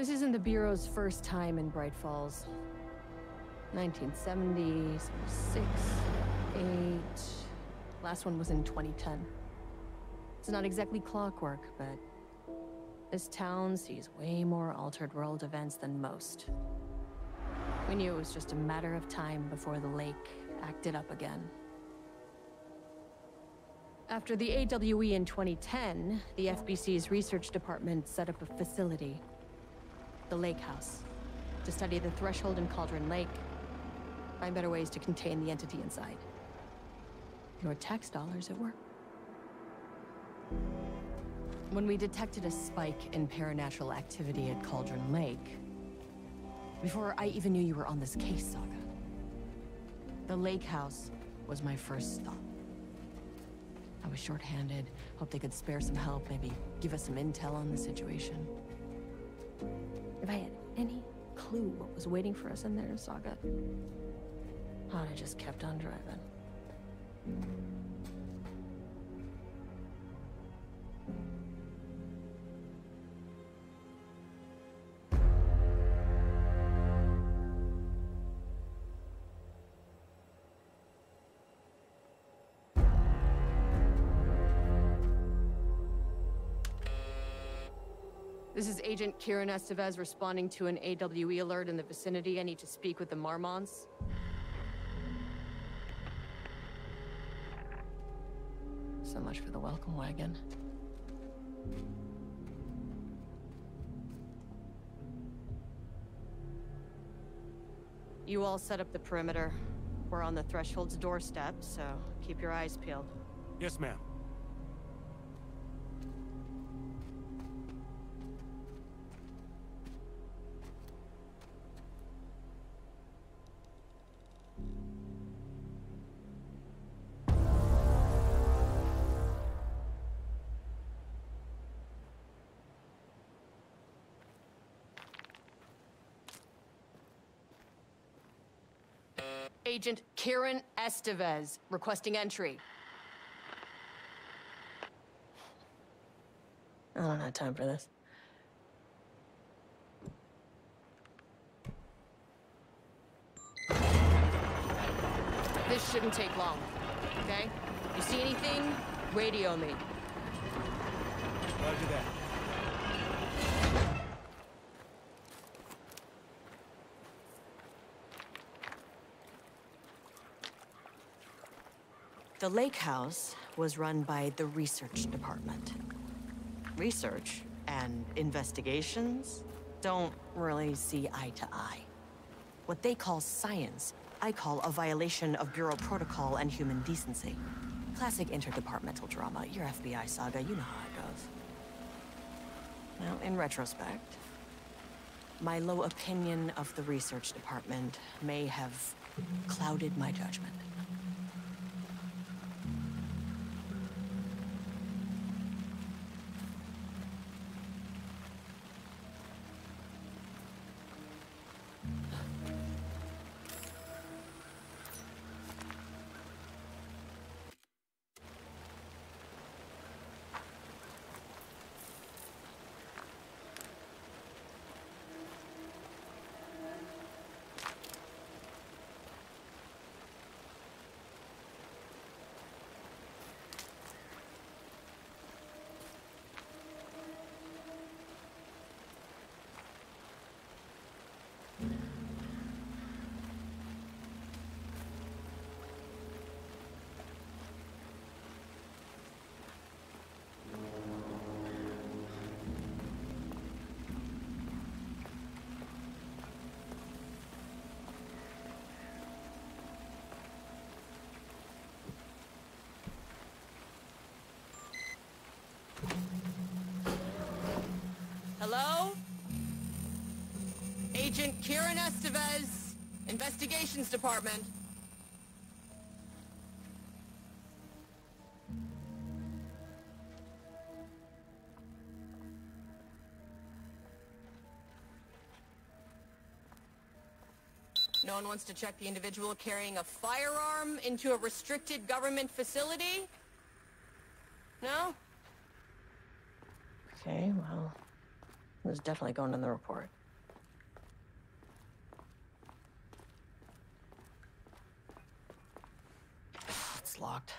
This isn't the Bureau's first time in Bright Falls. 1970, 76, 8... Last one was in 2010. It's not exactly clockwork, but this town sees way more altered world events than most. We knew it was just a matter of time before the lake acted up again. After the AWE in 2010, the FBC's research department set up a facility, the Lake House, to study the threshold in Cauldron Lake, find better ways to contain the entity inside. Your tax dollars at work. When we detected a spike in paranatural activity at Cauldron Lake, before I even knew you were on this case, Saga, the Lake House was my first stop. I was short-handed, hoped they could spare some help, maybe give us some intel on the situation. If I had any clue what was waiting for us in there, Saga, I'd have just kept on driving. This is Agent Kieran Estevez responding to an AWE alert in the vicinity. I need to speak with the Marmonts. So much for the welcome wagon. You all set up the perimeter. We're on the Threshold's doorstep, so keep your eyes peeled. Yes, ma'am. Agent Kieran Estevez, requesting entry. I don't have time for this. This shouldn't take long, okay? You see anything? Radio me. Roger that. The Lake House was run by the research department. Research and investigations don't really see eye to eye. What they call science, I call a violation of Bureau protocol and human decency. Classic interdepartmental drama. Your FBI saga, you know how it goes. Now, in retrospect, my low opinion of the research department may have clouded my judgment. Hello? Agent Kieran Estevez, Investigations Department. No one wants to check the individual carrying a firearm into a restricted government facility? No? Okay, well, It was definitely going in the report. It's locked.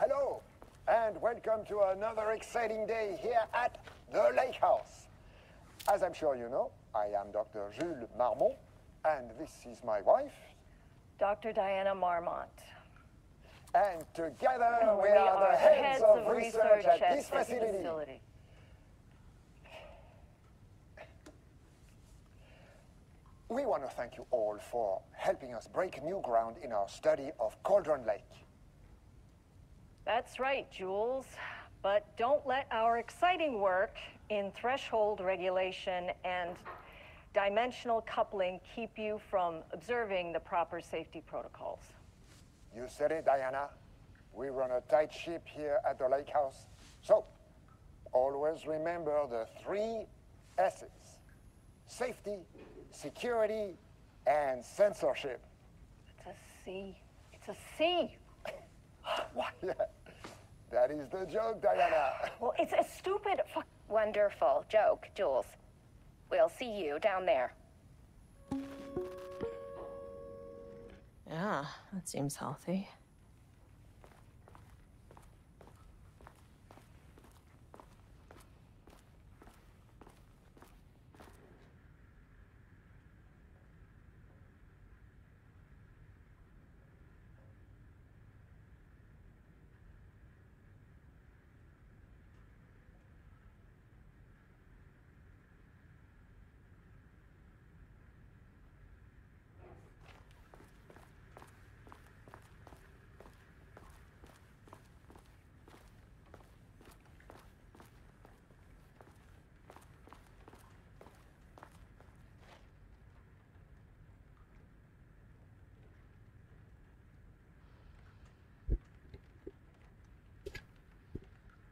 Hello, and welcome to another exciting day here at the Lake House. As I'm sure you know, I am Dr. Jules Marmont, and this is my wife. Dr. Diana Marmont. And together we are the heads of research at this facility. We want to thank you all for helping us break new ground in our study of Cauldron Lake. That's right, Jules. But don't let our exciting work in threshold regulation and dimensional coupling keep you from observing the proper safety protocols. You said it, Diana. We run a tight ship here at the Lake House. So, always remember the 3 S's. Safety, security, and censorship. It's a C. It's a C. What? Yeah. That is the joke, Diana. Well, it's a stupid Wonderful joke, Jules. We'll see you down there. Yeah, that seems healthy.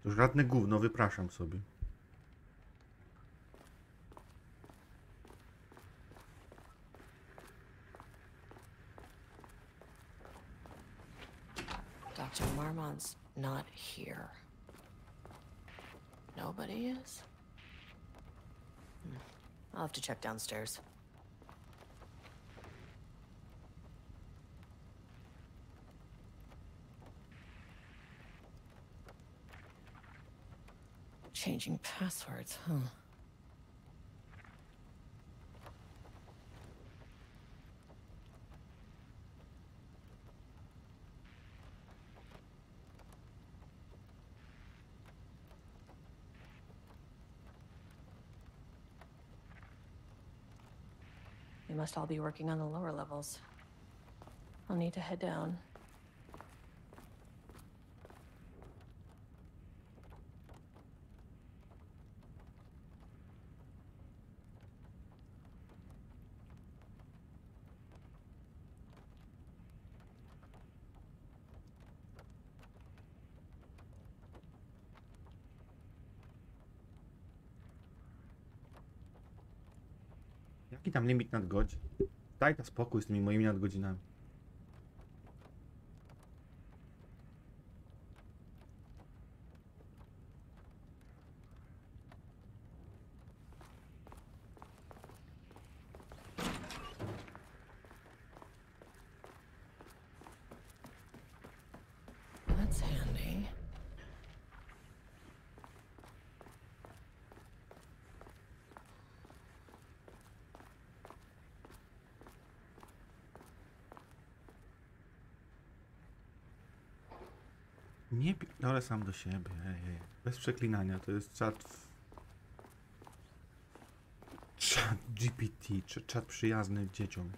To żadne gówno, wypraszam sobie. Dr. Marmont's not here. Nobody is? I'll have to check downstairs. Changing passwords, huh? They must all be working on the lower levels. I'll need to head down. Jaki tam limit nadgodzin? Daj to spokój z tymi moimi nadgodzinami. That's handy. Nie pierdolę sam do siebie. Ej. Bez przeklinania. To jest czat... Czat GPT. Czat przyjazny dzieciom.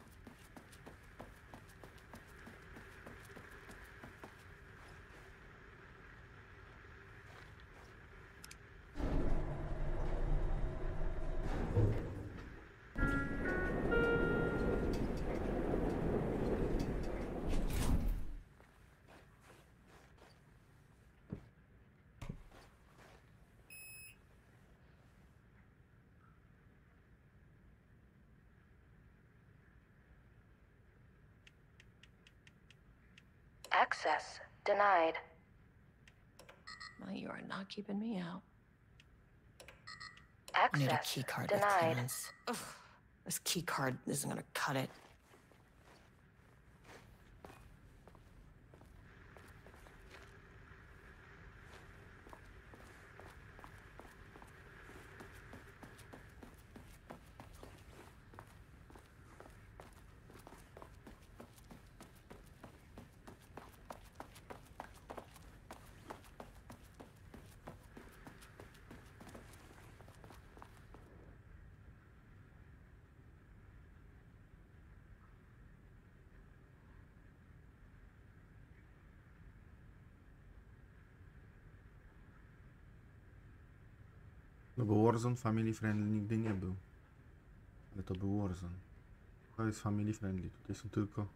Access denied. Well, you are not keeping me out. I need a Access key card with denied. clearance. Ugh, this key card isn't gonna cut it. No bo Warzone family friendly nigdy nie był. Ale to był Warzone. To jest family friendly. Tutaj są tylko...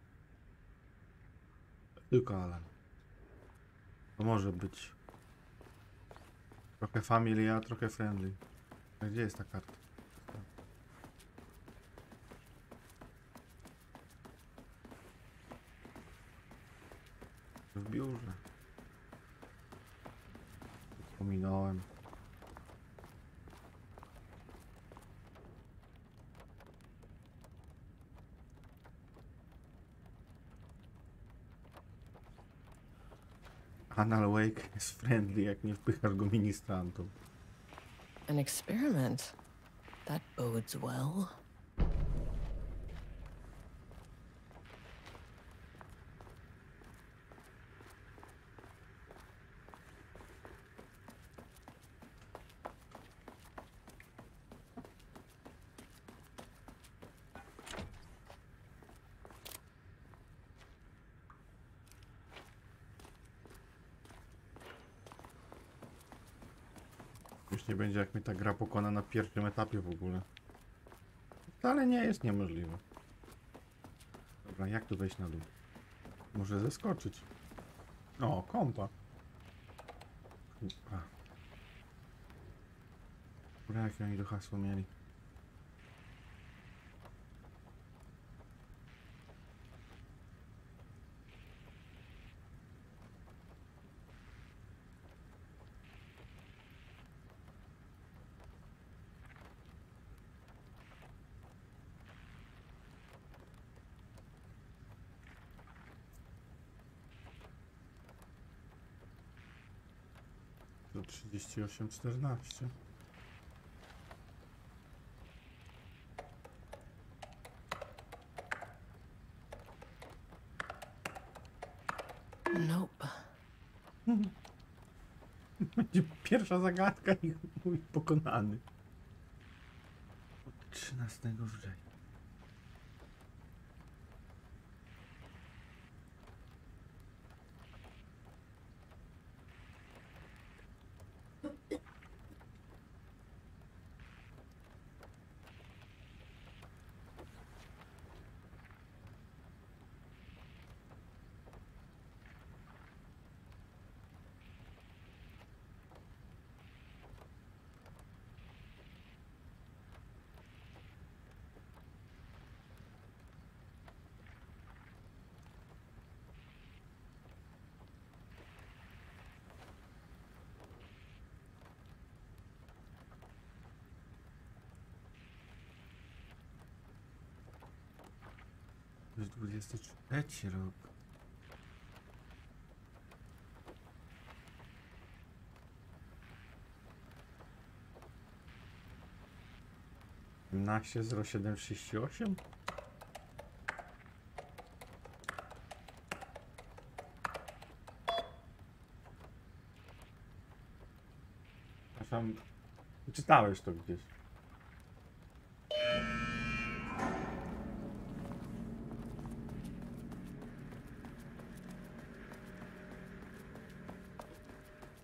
Tylko Alan. To może być... Trochę family, a trochę friendly. A gdzie jest ta karta? W biurze. Pominąłem. Anal Wake jest friendly, jak nie wpychasz go ministrantą. An experiment. That bodes well. Już nie będzie, jak mnie ta gra pokona na pierwszym etapie w ogóle. Wcale nie jest niemożliwe. Dobra, jak tu wejść na dół? Może zeskoczyć. O, kompa. Dobra, jakie oni to hasło mieli? To 38-14. Nope. Będzie pierwsza zagadka i mój pokonany. Od 13 września. jest 23 rok. Naście 0738. Przepraszam, czytałeś to gdzieś.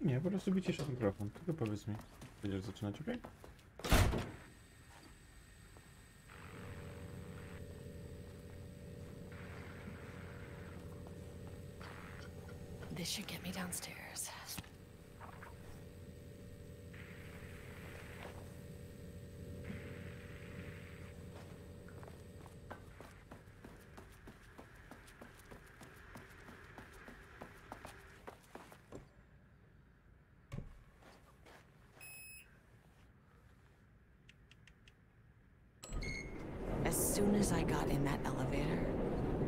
Nie, po prostu wycisza mikrofon. Tylko powiedz mi. Będziesz zaczynać, okej? This should get me downstairs. As soon as I got in that elevator,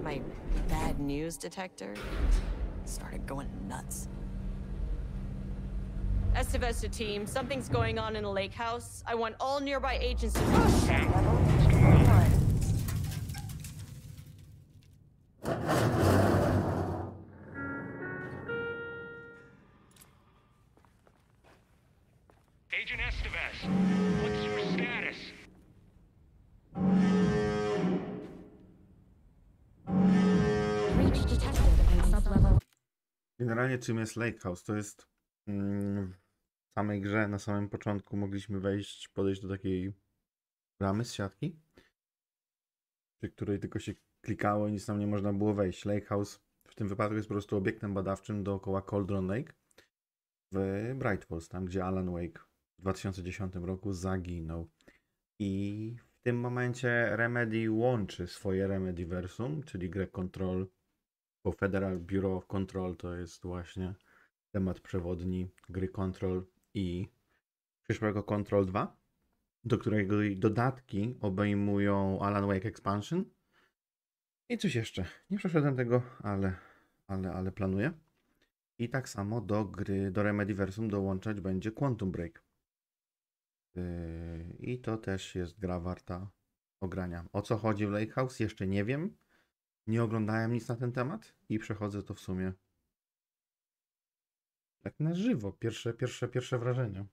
my bad news detector started going nuts. Estevesta team, something's going on in the lake house. I want all nearby agents to Agent Estevez, what's your status? Breach detected in sublevel. Generalnie czym jest Lake House? To jest w samej grze, na samym początku mogliśmy podejść do takiej bramy z siatki, przy której tylko się klikało i nic tam nie można było wejść. Lake House w tym wypadku jest po prostu obiektem badawczym dookoła Cauldron Lake w Bright Falls, tam gdzie Alan Wake w 2010 roku zaginął. I w tym momencie Remedy łączy swoje Remediversum, czyli grę Control, bo Federal Bureau of Control to jest właśnie temat przewodni gry Control i przyszłego Control 2, do którego dodatki obejmują Alan Wake Expansion i coś jeszcze. Nie przeszedłem tego, ale planuję. I tak samo do Remediversum dołączać będzie Quantum Break. I to też jest gra warta ogrania. O co chodzi w Lake House? Jeszcze nie wiem. Nie oglądałem nic na ten temat i przechodzę to w sumie tak na żywo. Pierwsze wrażenia.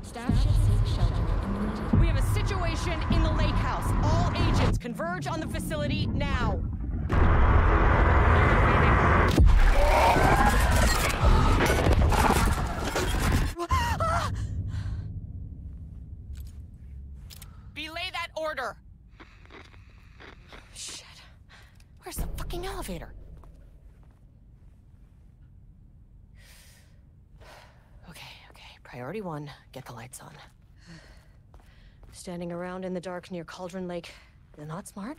Staff should seek shelter immediately. We have a situation in the lake house. All agents converge on the facility now. Belay that order. Shit. Where's the fucking elevator? Okay. Priority 1, get the lights on. Standing around in the dark near Cauldron Lake, they're not smart.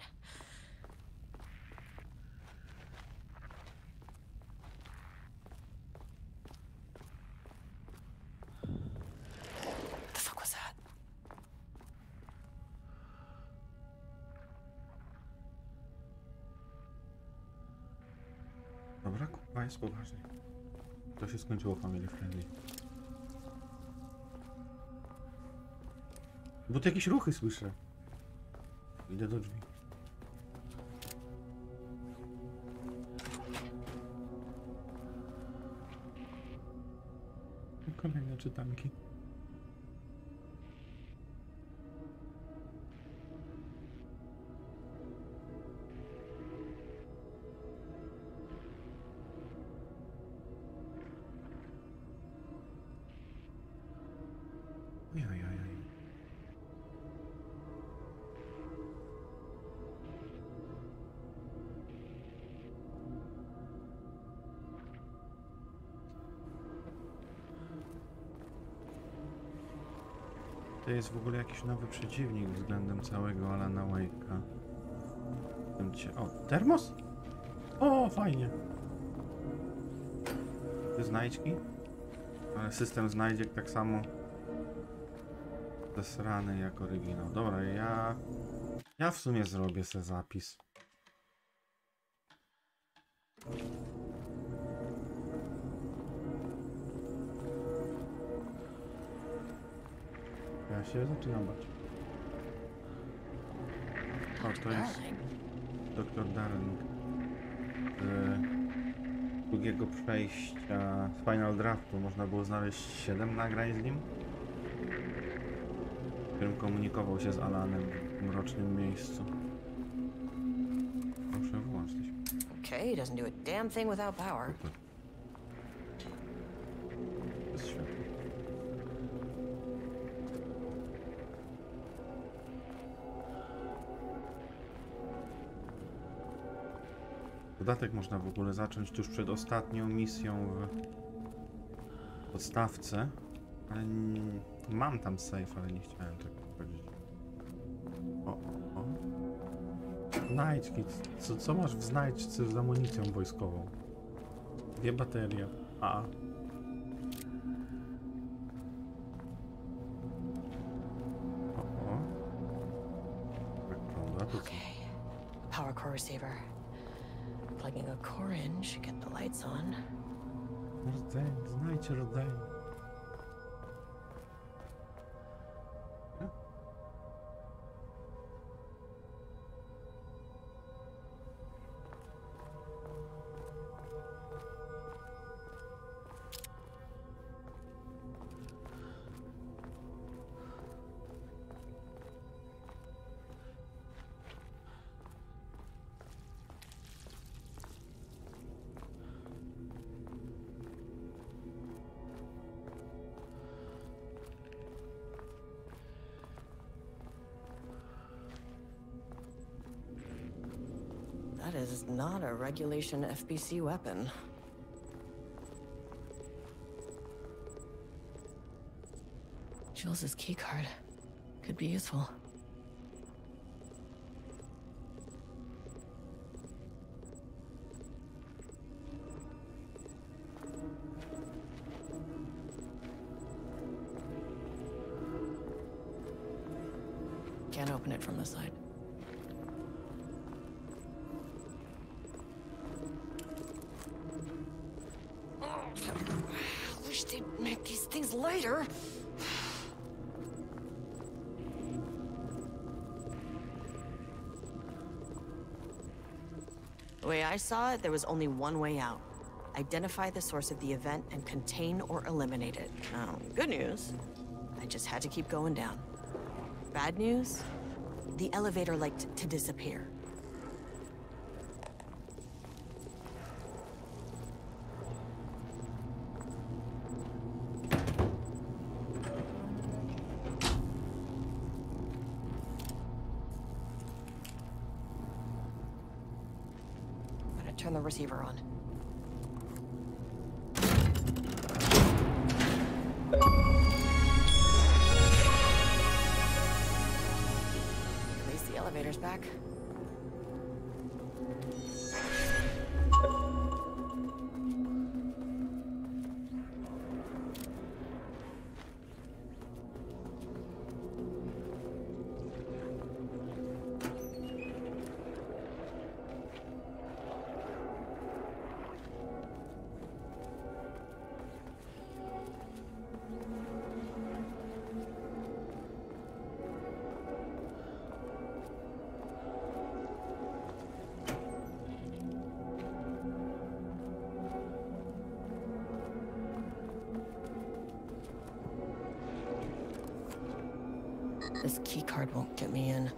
What the fuck was that? Dobra, kurwa, jest poważnie. To się skończyło family friendly. Bo tu jakieś ruchy słyszę. Idę do drzwi. Kolejne czytanki. Ojej. To jest w ogóle jakiś nowy przeciwnik względem całego Alana Wake'a. O, termos? O, fajnie. Te znajdźki? Ale system znajdziek tak samo Zesrany jak oryginał. Dobra, ja w sumie zrobię sobie zapis. Ja się zaczynam bać. O, to jest Dr. Darling. Z drugiego przejścia z Final Draftu można było znaleźć 7 nagrań z nim, w którym komunikował się z Alanem w mrocznym miejscu. Proszę wyłączyć. Okay, he doesn't do a damn thing without power. To jest świetne. Dodatek można w ogóle zacząć tuż przed ostatnią misją w podstawce, ale mam tam save, ale nie chciałem tak powiedzieć. O. Znajdźki. Co masz w znajdźce z amunicją wojskową? 2 baterie. A. O. Wygląda to co? Power core receiver. Plugging a core in should get the lights on. Rdzeń, znajdź rdzeń. That is not a regulation FBC weapon. Jules's keycard could be useful. Can't open it from the side. I wish they'd make these things lighter. The way I saw it, there was only one way out. Identify the source of the event and contain or eliminate it. Now, good news, I just had to keep going down. Bad news, the elevator liked to disappear. Turn the receiver on. At least the elevator's back. This keycard won't get me in.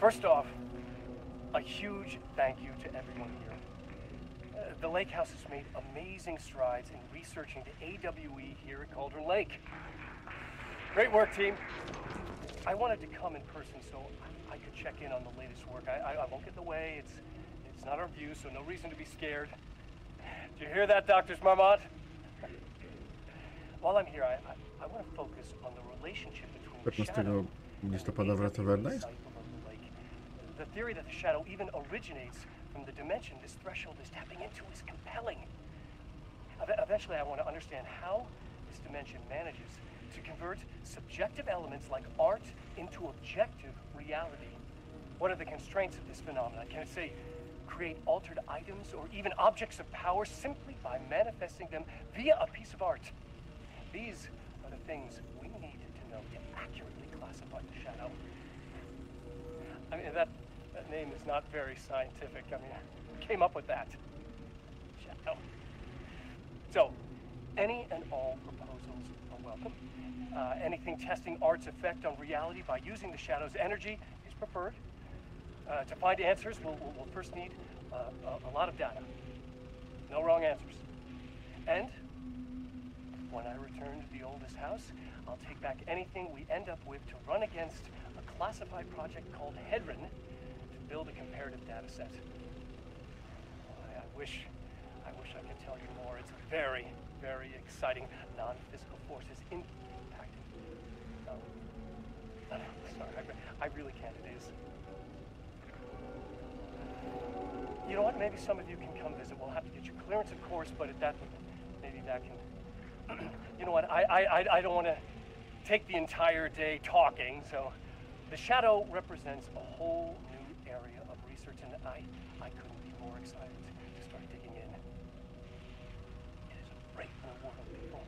First off, a huge thank you to everyone here. The lake house has made amazing strides in researching the AWE here at Cauldron Lake. Great work, team. I wanted to come in person so I could check in on the latest work. I won't get in the way. It's not our view, so no reason to be scared. Did you hear that, Dr. Marmot? While I'm here, I want to focus on the relationship between the 15 shadow listopada wraca Verdace? The theory that the shadow even originates from the dimension this threshold is tapping into is compelling. Eventually, I want to understand how this dimension manages to convert subjective elements like art into objective reality. What are the constraints of this phenomenon? Can it, say, create altered items or even objects of power simply by manifesting them via a piece of art? These are the things we need to know to accurately classify the shadow. I mean, that name is not very scientific. I mean, who came up with that? Shadow. So, any and all proposals are welcome. Anything testing art's effect on reality by using the shadow's energy is preferred. To find answers, we'll first need a lot of data. No wrong answers. And when I return to the oldest house, I'll take back anything we end up with to run against a classified project called Hedron to build a comparative data set. I wish I could tell you more. It's very, very exciting. Non-physical forces impacting. No, sorry, I really can't. It is. You know what? Maybe some of you can come visit. We'll have to get your clearance, of course, but at that, maybe that can. You know what? I don't want to take the entire day talking. So, the shadow represents a whole new area of research, and I couldn't be more excited to start digging in. It is a great new world, people.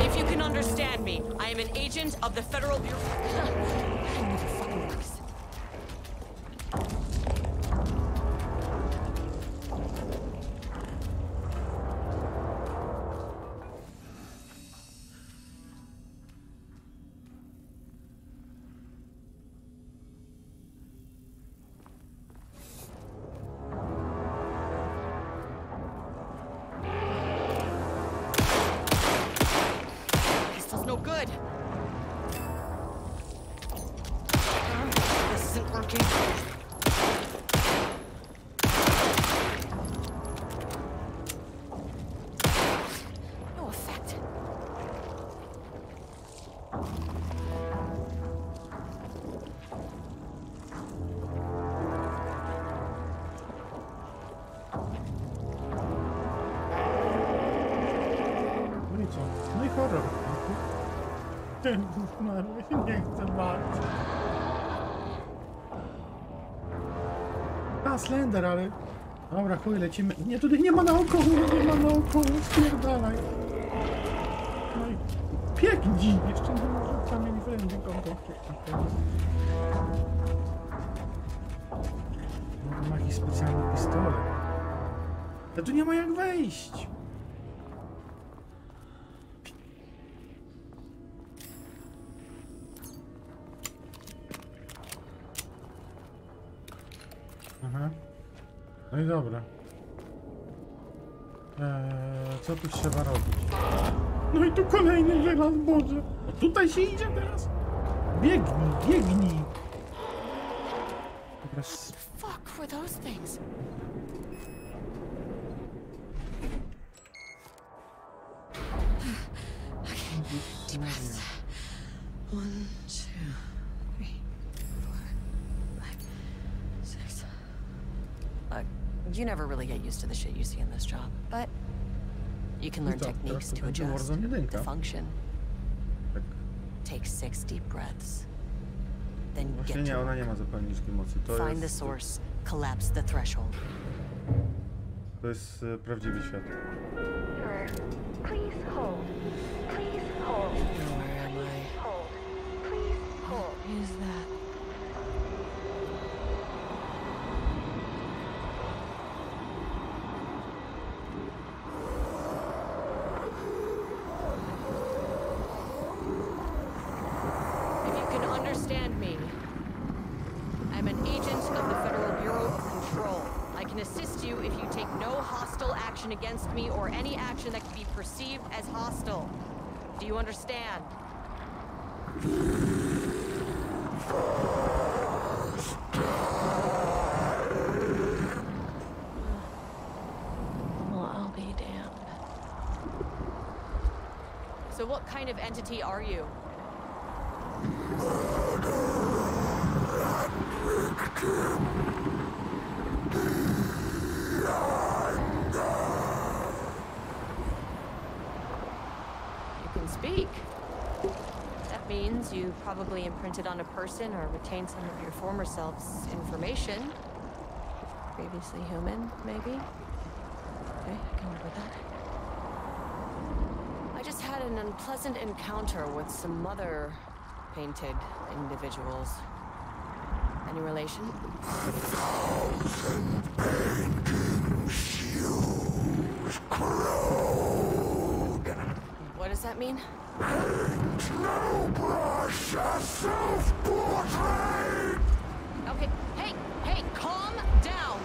If you can understand me, I am an agent of the Federal Bureau. That never fucking works. No good. This isn't working. No effect. No i co? No i horror. Ten zmarły, nie chcę walczyć. A, Slender, ale... Dobra, chuj, lecimy. Nie, tutaj nie ma naokoło, nie ma naokoło, spierdalaj. No i... Biegnij! Jeszcze nie może kamień wręczy kontakt. No, ma jakiś specjalny pistolet. Ale tu nie ma jak wejść. Aha. No i dobra. Co tu trzeba robić? No i tu kolejny żelaz, Boże. O, tutaj się idzie teraz? Biegnij, biegnij. Dobra. Fuck were those things? Jezus. You never really get used to the shit you see in this job, but you can learn tak, techniques teraz to to będzie adjust, Warzone 1. to function. Tak. Take 6 deep breaths. Then Właśnie get nie, to ona nie work. ma zapalniczki mocy. To Find the jest, source, collapse the threshold. to jest prawdziwy świat. Sir, please hold. Please hold. Where am I? Hold. Please hold. What is that? If you can understand me, I'm an agent of the Federal Bureau of Control. I can assist you if you take no hostile action against me or any action that can be perceived as hostile. Do you understand? Well, I'll be damned. So what kind of entity are you? You can speak. That means you probably imprinted on a person or retained some of your former self's information. Previously human, maybe? Okay, I can live with that. I just had an unpleasant encounter with some other painted individuals. Any relation? What does that mean? Okay, hey, calm down!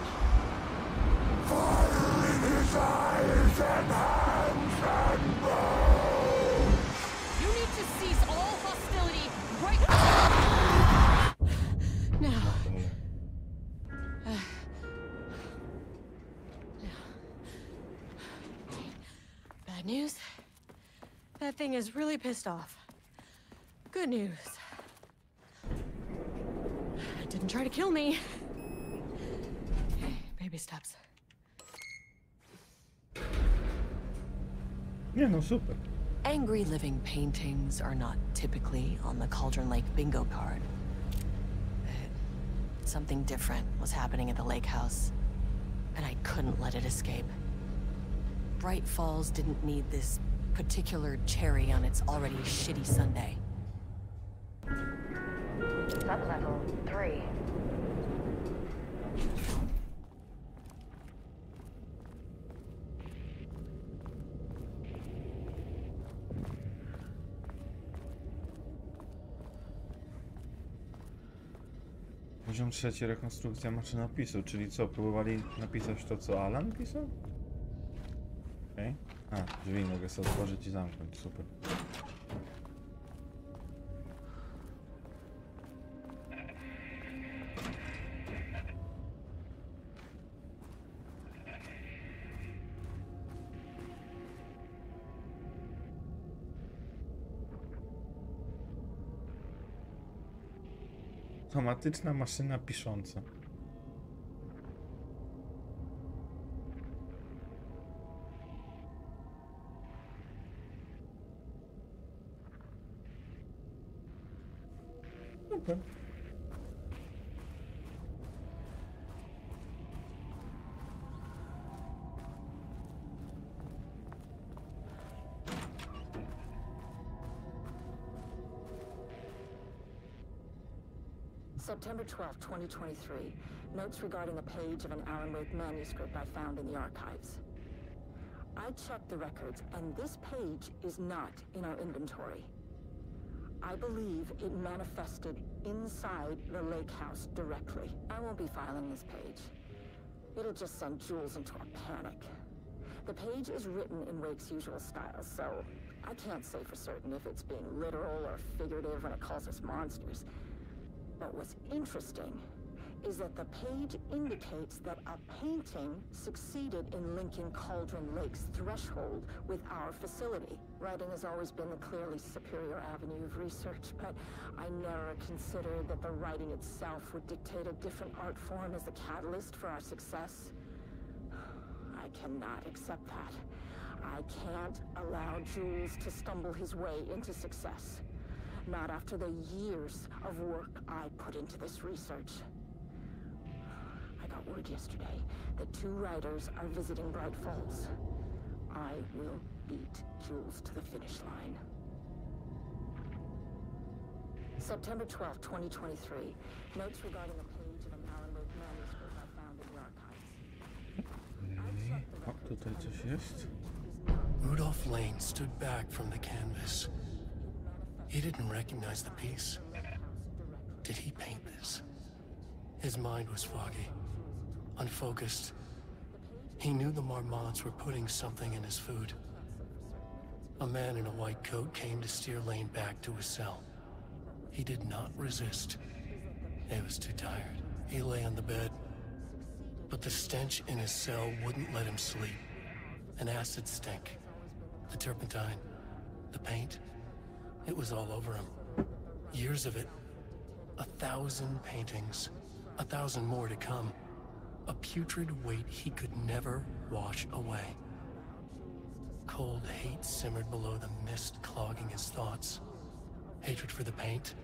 You need to cease all hostility right now. Bad news. That thing is really pissed off. Good news. It didn't try to kill me. Okay, baby steps. Nie no, super. Angry living paintings are not typically on the Cauldron Lake bingo card. But something different was happening at the lake house, and I couldn't let it escape. Bright Falls didn't need this particular cherry on its already shitty Sunday. Sublevel 3. Poziom 3. Rekonstrukcja maszynopisu, czyli co? Próbowali napisać to, co Alan pisał? Okej. A, drzwi mogę sobie otworzyć i zamknąć, super. Automatyczna maszyna pisząca. Super. September 12, 2023. Notes regarding a page of an Alan Wake manuscript I found in the archives. I checked the records, and this page is not in our inventory. I believe it manifested inside the lake house directly. I won't be filing this page. It'll just send Jules into a panic. The page is written in Wake's usual style, so I can't say for certain if it's being literal or figurative when it calls us monsters. But what's interesting is that the page indicates that a painting succeeded in linking Cauldron Lake's threshold with our facility. Writing has always been the clearly superior avenue of research, but I never considered that the writing itself would dictate a different art form as the catalyst for our success. I cannot accept that. I can't allow Jules to stumble his way into success. Not after the years of work I put into this research. I got word yesterday that 2 writers are visiting Bright Falls. I will beat Jules to the finish line. September 12, 2023. Notes regarding a page of an Alan Wake manuscript I found in the archives. O, tutaj coś jest. Rudolph Lane stood back from the canvas. He didn't recognize the piece. Did he paint this? His mind was foggy, unfocused. He knew the Marmots were putting something in his food. A man in a white coat came to steer Lane back to his cell. He did not resist. He was too tired. He lay on the bed, but the stench in his cell wouldn't let him sleep. An acid stink. The turpentine. The paint. It was all over him. Years of it. 1,000 paintings. 1,000 more to come. A putrid weight he could never wash away. Cold hate simmered below the mist clogging his thoughts. Hatred for the paint.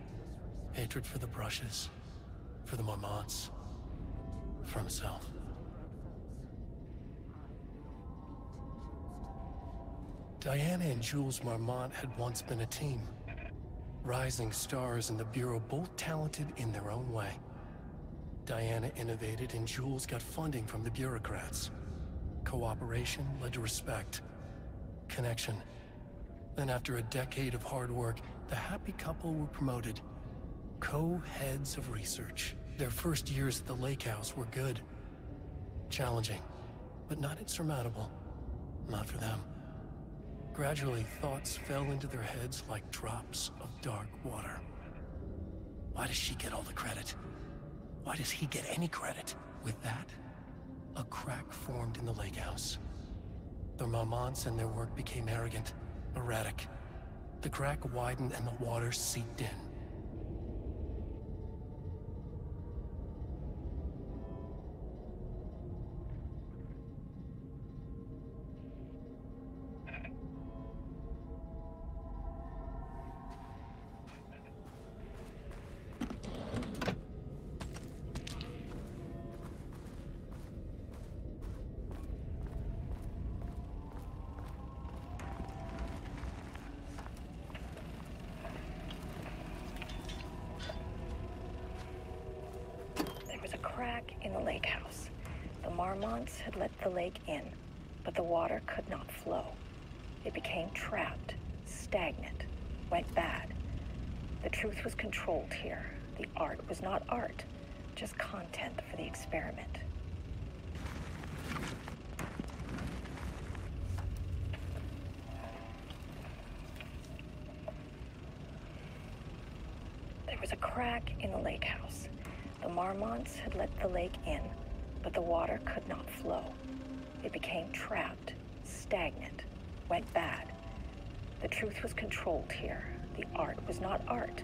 Hatred for the brushes. For the Marmots. For himself. Diana and Jules Marmont had once been a team. Rising stars in the Bureau, both talented in their own way. Diana innovated and Jules got funding from the bureaucrats. Cooperation led to respect. Connection. Then after a decade of hard work, the happy couple were promoted. Co-heads of research. Their first years at the lake house were good. Challenging, but not insurmountable. Not for them. Gradually, thoughts fell into their heads like drops of dark water. Why does she get all the credit? Why does he get any credit? With that, a crack formed in the lake house. The Marmonts and their work became arrogant, erratic. The crack widened and the water seeped in. Crack in the lake house. The Marmonts had let the lake in, but the water could not flow. It became trapped, stagnant, went bad. The truth was controlled here. The art was not art, just content for the experiment. There was a crack in the lake house. The Marmonts had let the lake in, but the water could not flow. It became trapped, stagnant, went bad. The truth was controlled here. The art was not art,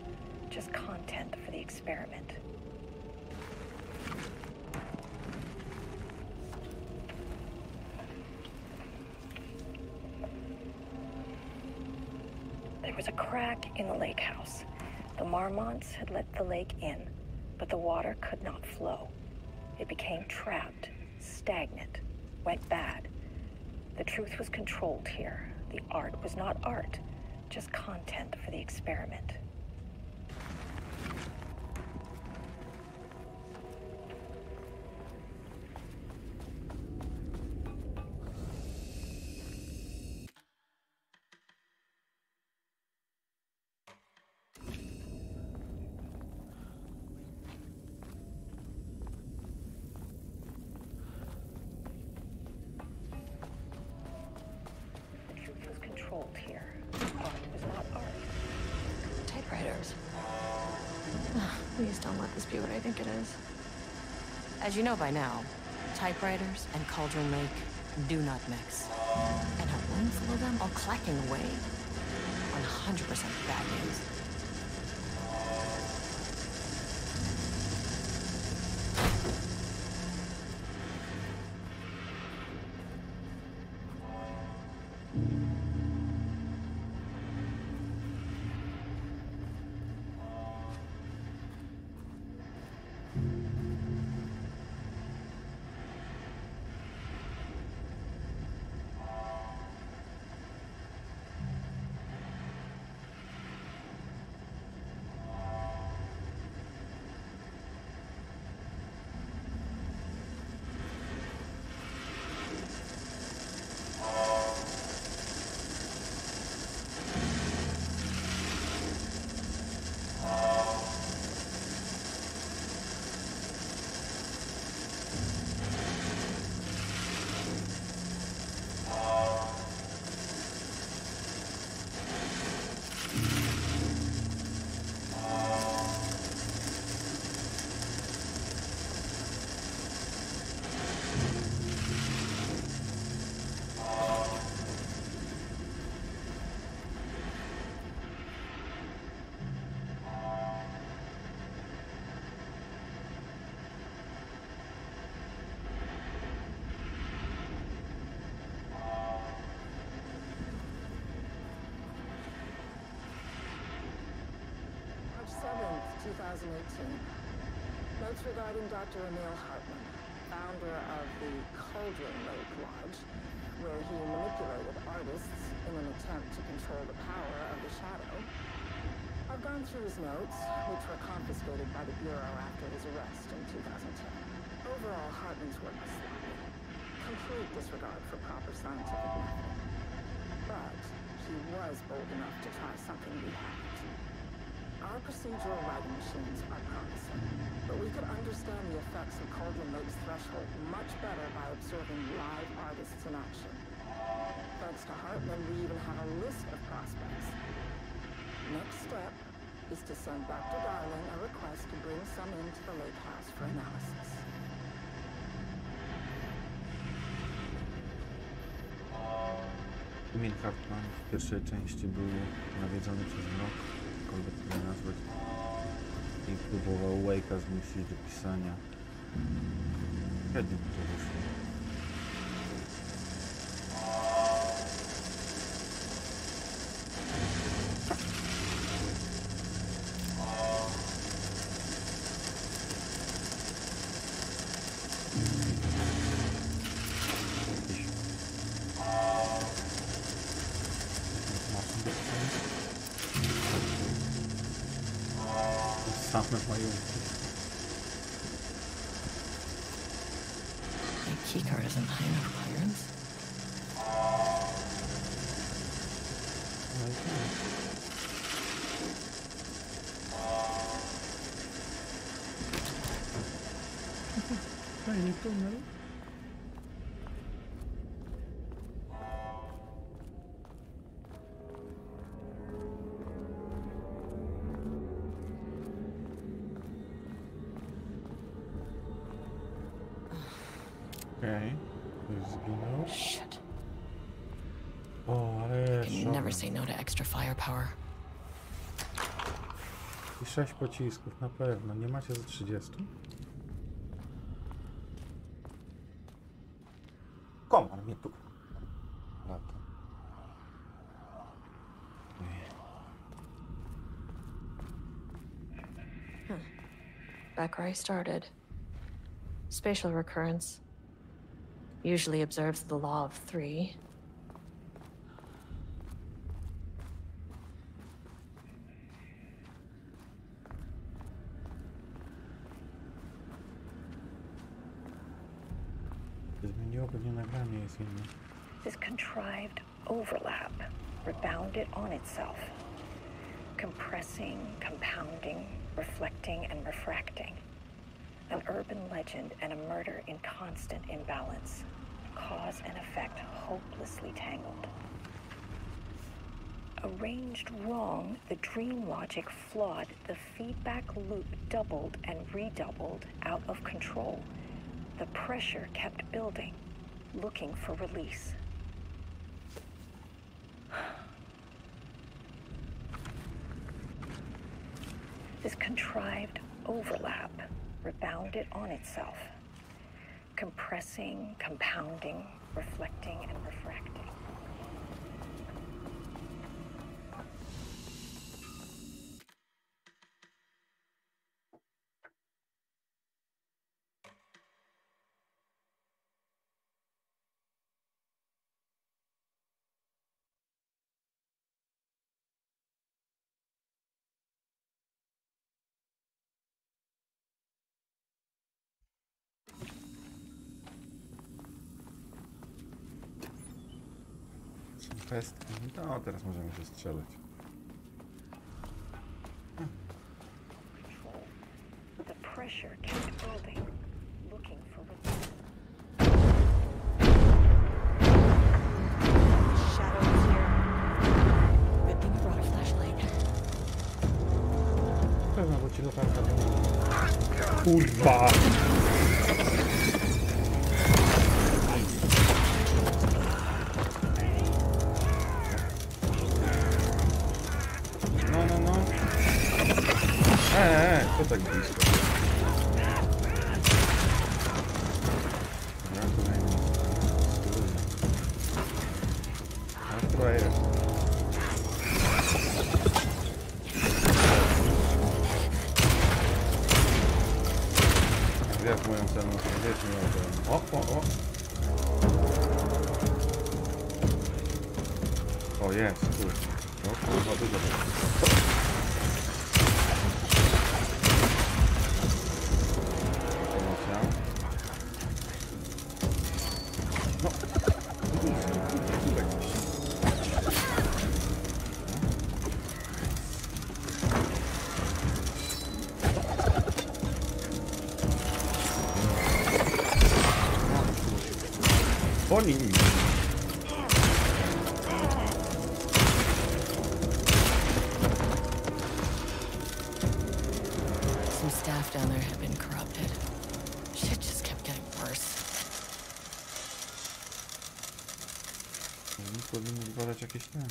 just content for the experiment. There was a crack in the lake house. The Marmonts had let the lake in, but the water could not flow. It became trapped, stagnant, went bad. The truth was controlled here. The art was not art, just content for the experiment. Here. Art was not art. Typewriters. Please don't let this be what I think it is. As you know by now, typewriters and Cauldron Lake do not mix. And a room full of them all clacking away. 100% bad news. 2018. Notes regarding Dr. Emil Hartman, founder of the Cauldron Lake Lodge, where he manipulated artists in an attempt to control the power of the shadow. I've gone through his notes, which were confiscated by the Bureau after his arrest in 2010. Overall, Hartman's work was sloppy. Complete disregard for proper scientific method. But he was bold enough to try something we hadn't. Our procedural writing machines are promising, but we could understand the effects of Cauldron Lake's threshold much better by observing live artists in action. Thanks to Hartman, we even have a list of prospects. Next step is to send Dr. Darling a request to bring some into the lake house for analysis. Emil Hartman w pierwszej części był nawiedzony przez mrok, jakkolwiek to nie nazwać, i próbował Wake'a zmusić do pisania. Średnio mu to wyszło. Same majówki. My keycard isn't high enough clearance. Fajnie tunel. Okej, ktoś zginął. Shit. O, ale I can never say no to extra firepower. I 6 pocisków, na pewno. Nie macie za 30? Komar mnie tu lata. Back where I started. Spatial recurrence usually observes the law of 3. Zmieniło pewnie nagranie, jest inne. This contrived overlap rebounded on itself, compressing, compounding, reflecting, and refracting. An urban legend and a murder in constant imbalance. Cause and effect hopelessly tangled. Arranged wrong, the dream logic flawed, the feedback loop doubled and redoubled out of control. The pressure kept building, looking for release. This contrived overlap rebounded on itself, compressing, compounding, reflecting, and refracting. Pestki. No, teraz możemy się strzelać. The pressure kept building, looking for release. Shadow is here. Good thing you brought a flashlight. Pewno, bo ci latarka była. Kurwa! Co tak blisko? Ja tutaj nie mam. Frajer. zjadł moją cenę, wiecie, miał ten... O! O, jest, tu. O kurwa, dużo. No. Boli mi. Some staff down there have been corrupted. Shit just kept getting worse. Powinny zbadać jakieś ten, nie?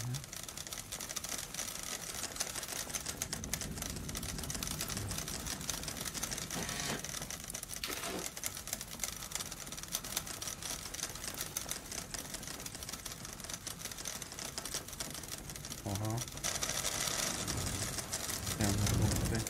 Aha. Ja mam tutaj.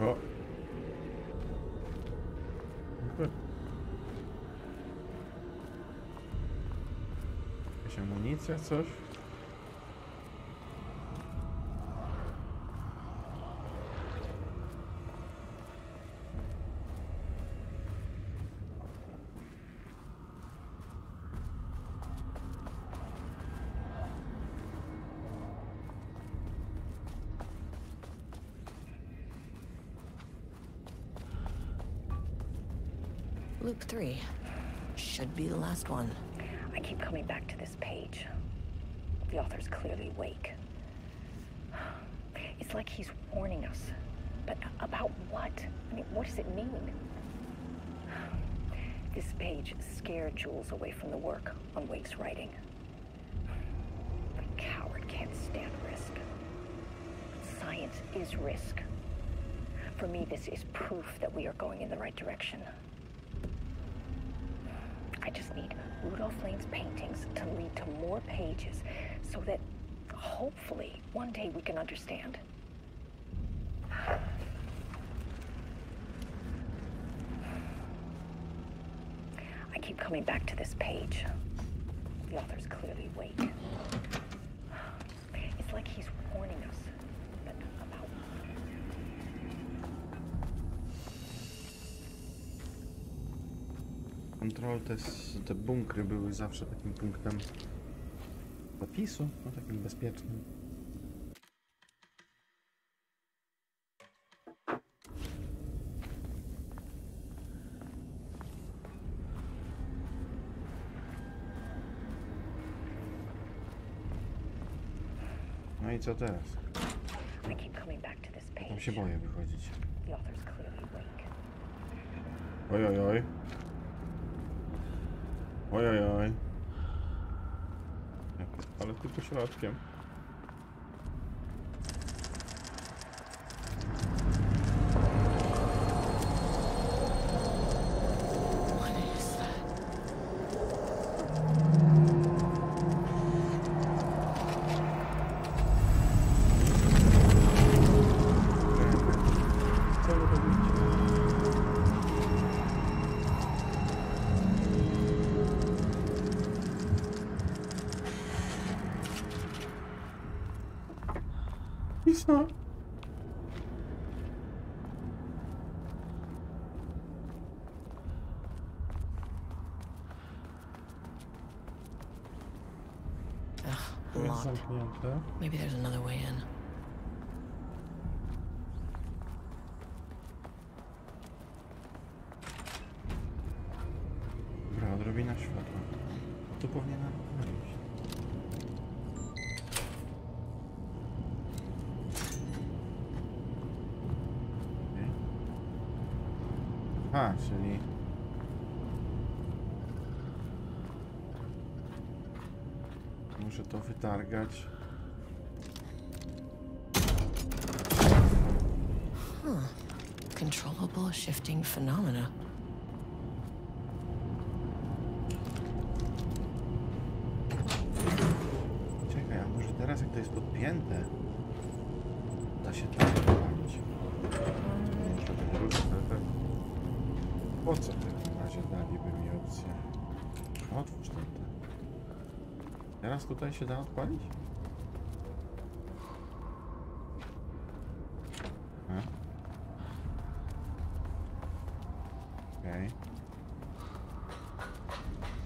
O. Jakaś amunicja, coś? Loop 3. Should be the last one. I keep coming back to this page. The author's clearly awake. It's like he's warning us. But about what? I mean, what does it mean? This page scared Jules away from the work on Wake's writing. The coward can't stand risk. Science is risk. For me, this is proof that we are going in the right direction. I just need Rudolph Lane's paintings to lead to more pages so that hopefully one day we can understand. I keep coming back to this page. The author's clearly awake. It's like he's warning us, but about... Kontrol, te bunkry były zawsze takim punktem zapisu, no takim bezpiecznym. No i co teraz? Tam się boję wychodzić. Ojojoj. Ojojoj. Ale tylko środkiem. Co? Locked. Maybe there's another way in. Dobra, odrobina światła. tu powinienem iść. Okay. A, czyli... Muszę to wytargać. Controllable shifting phenomena. Czekaj, a może teraz jak to jest podpięte, da się tak odpalić. Nie muszę tego ruszyć, ale tak. Po co w takim razie daliby mi opcję? Otwórz ten. Teraz tutaj się da odpalić? Okej.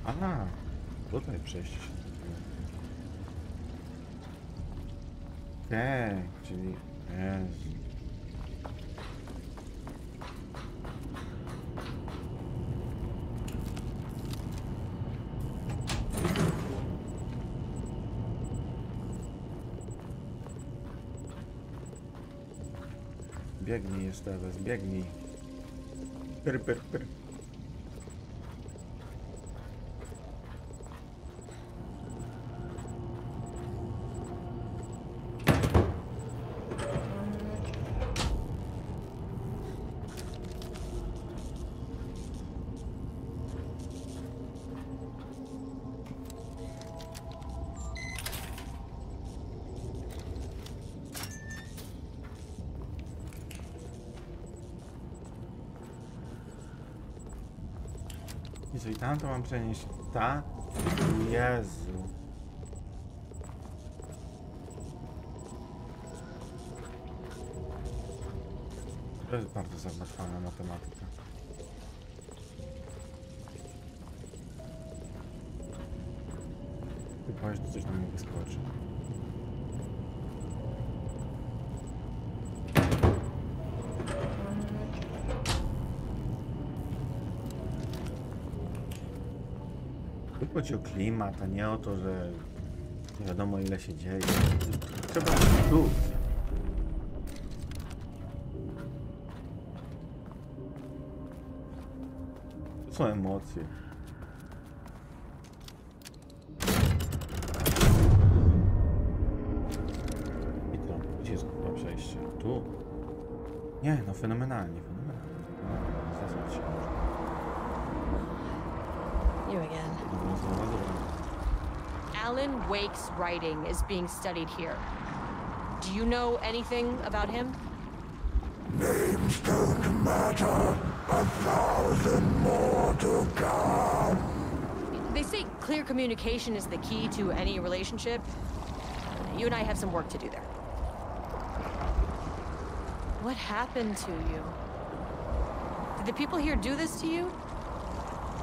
Aha, tutaj przejście się zrobiło. Okej, czyli... Jezu. Biegnij jeszcze raz, biegnij. Pyr, pyr, pyr. I tam to mam przenieść. Ta? Jezu. To jest bardzo zagmatwana matematyka. Ty powiesz, że coś na mnie wyskoczy. Chodzi o klimat, a nie o to, że nie wiadomo ile się dzieje. Trzeba tu. To są emocje. I to, gdzie jest to przejście? Tu? Nie, no fenomenalnie, fenomenalnie. No, zasadź się może. You again. Alan Wake's writing is being studied here. Do you know anything about him? Names don't matter. 1,000 more to come. They say clear communication is the key to any relationship. You and I have some work to do there. What happened to you? Did the people here do this to you?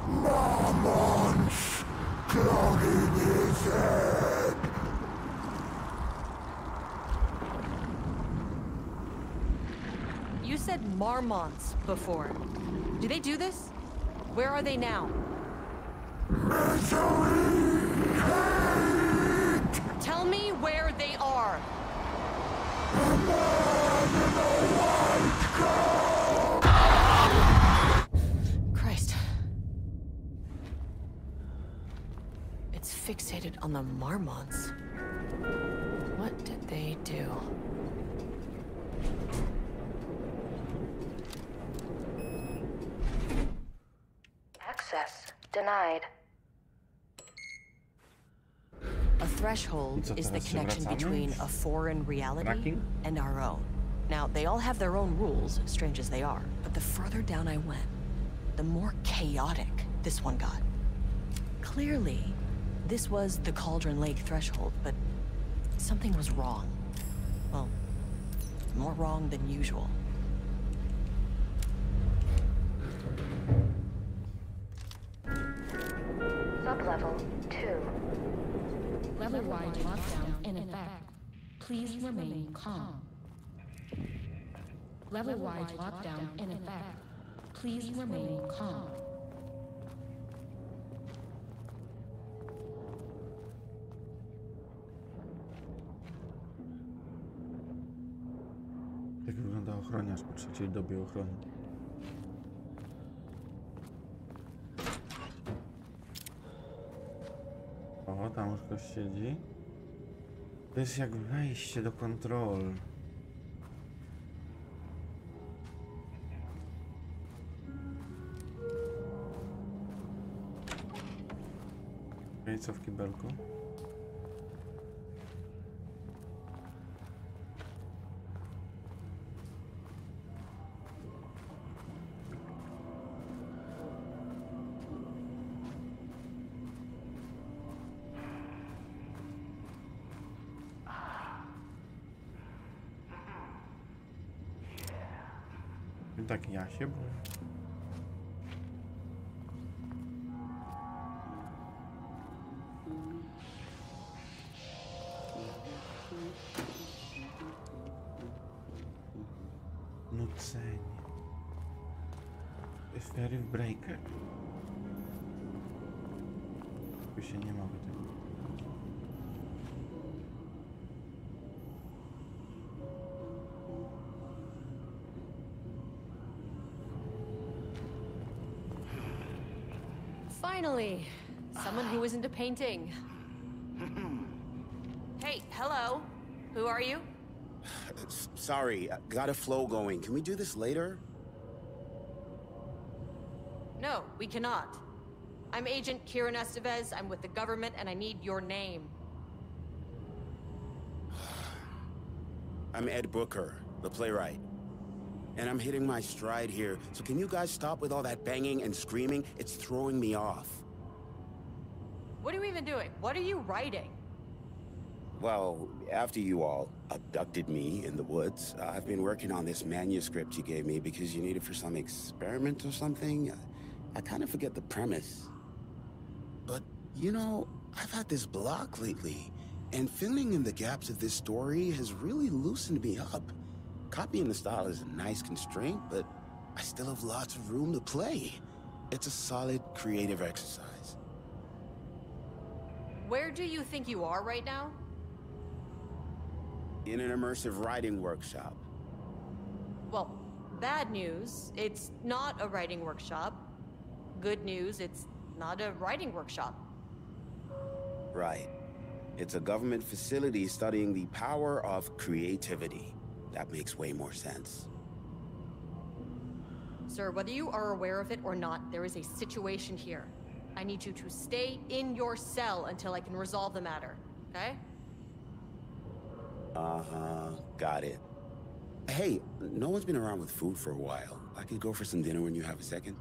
Mormons clogging his head. You said marmots before. Do they do this? Where are they now? Misery, hate. Tell me where they are. A man in a white coat. Christ. It's fixated on the marmots. What did they do? Access denied. A threshold is the connection between a foreign reality and our own. Now, they all have their own rules, strange as they are, but the further down I went, the more chaotic this one got. Clearly, this was the Cauldron Lake threshold, but something was wrong. Well, more wrong than usual. Sublevel 2. Level-wide lockdown in effect. Please remain calm. Level-wide lockdown in effect. Please remain calm. Ochroniarz po trzeciej dobie ochrony. O, tam już ktoś siedzi. To jest jak wejście do kontrol. I co w kibelku? Tak ja się boję. Nucenie. Ferry breaker. Tu się nie mogę tego. Finally, someone who is into painting. Hey, hello. Who are you? Sorry, got a flow going. Can we do this later? No, we cannot. I'm Agent Kieran Estevez. I'm with the government, and I need your name. I'm Ed Brooker, the playwright. And I'm hitting my stride here, so can you guys stop with all that banging and screaming? It's throwing me off. What are you even doing? What are you writing? Well, after you all abducted me in the woods, I've been working on this manuscript you gave me because you need it for some experiment or something. I kind of forget the premise. But, you know, I've had this block lately, and filling in the gaps of this story has really loosened me up. Copying the style is a nice constraint, but I still have lots of room to play. It's a solid creative exercise. Where do you think you are right now? In an immersive writing workshop. Well, bad news, it's not a writing workshop. Good news, it's not a writing workshop. Right. It's a government facility studying the power of creativity. That makes way more sense. Sir, whether you are aware of it or not, there is a situation here. I need you to stay in your cell until I can resolve the matter, okay? Uh-huh, got it. Hey, no one's been around with food for a while. I could go for some dinner when you have a second.